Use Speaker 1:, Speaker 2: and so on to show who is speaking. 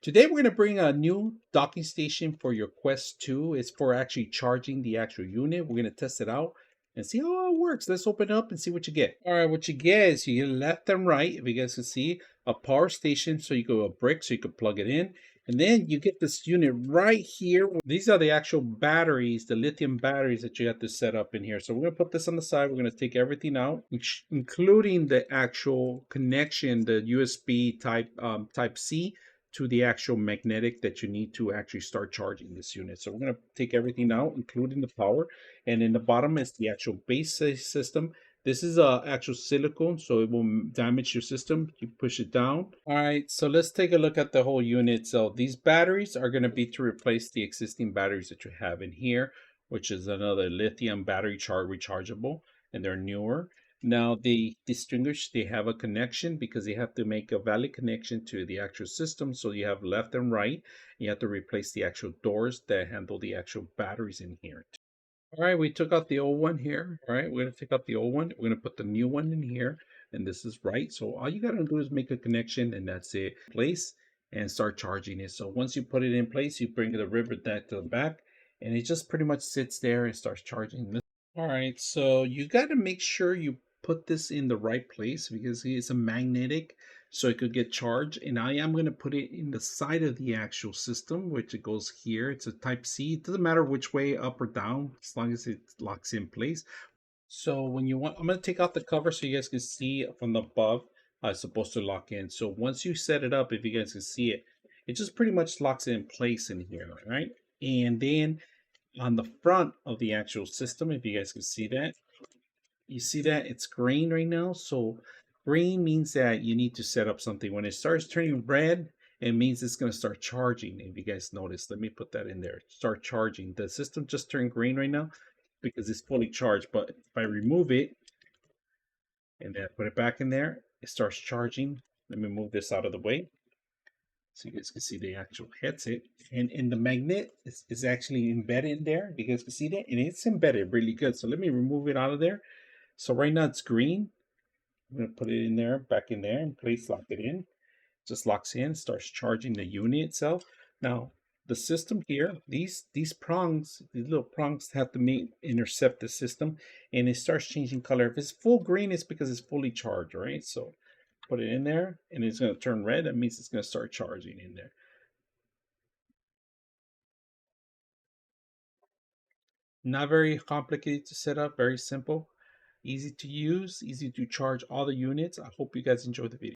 Speaker 1: Today we're going to bring a new docking station for your Quest 2. It's for actually charging the actual unit. We're going to test it out and see how it works. Let's open it up and see what you get. All right, what you get is you get left and right, if you guys can see, a power station. So you go a brick so you can plug it in. And then you get this unit right here. These are the actual batteries, the lithium batteries that you have to set up in here. So we're going to put this on the side. We're going to take everything out, including the actual connection, the USB type C to the actual magnetic that you need to actually start charging this unit. So we're going to take everything out, including the power. And in the bottom is the actual base system. This is actual silicone, so it won't damage your system. You push it down. All right, so let's take a look at the whole unit. So these batteries are going to be to replace the existing batteries that you have in here, which is another lithium battery rechargeable, and they're newer. Now they distinguish, they have a connection because they have to make a valid connection to the actual system. So you have left and right. You have to replace the actual doors that handle the actual batteries in here. All right, we took out the old one here. All right, we're going to take out the old one. We're going to put the new one in here. And this is right. So all you got to do is make a connection and that's it. Place and start charging it. So once you put it in place, you bring the rivet back to the back and it just pretty much sits there and starts charging. All right, so you got to make sure you put this in the right place because it's a magnetic, so it could get charged. And I am going to put it in the side of the actual system, which it goes here. It's a type C. It doesn't matter which way, up or down, as long as it locks in place. So when you want, I'm going to take out the cover so you guys can see from the above how it's supposed to lock in. So once you set it up, if you guys can see it, it just pretty much locks it in place in here, right? And then on the front of the actual system, if you guys can see that, you see that it's green right now. So green means that you need to set up something. When it starts turning red, it means it's going to start charging. If you guys notice, let me put that in there. Start charging. The system just turned green right now because it's fully charged. But if I remove it and then put it back in there, it starts charging. Let me move this out of the way so you guys can see the actual headset. And the magnet is actually embedded in there. You guys can see that, and it's embedded really good. So let me remove it out of there. So right now it's green. I'm gonna put it in there, back in there, and place lock it in. Just locks in, starts charging the unit itself. Now the system here, these prongs, these little prongs have to intercept the system, and it starts changing color. If it's full green, it's because it's fully charged, right? So put it in there, and it's gonna turn red. That means it's gonna start charging in there. Not very complicated to set up, very simple, easy to use, easy to charge all the units. I hope you guys enjoyed the video.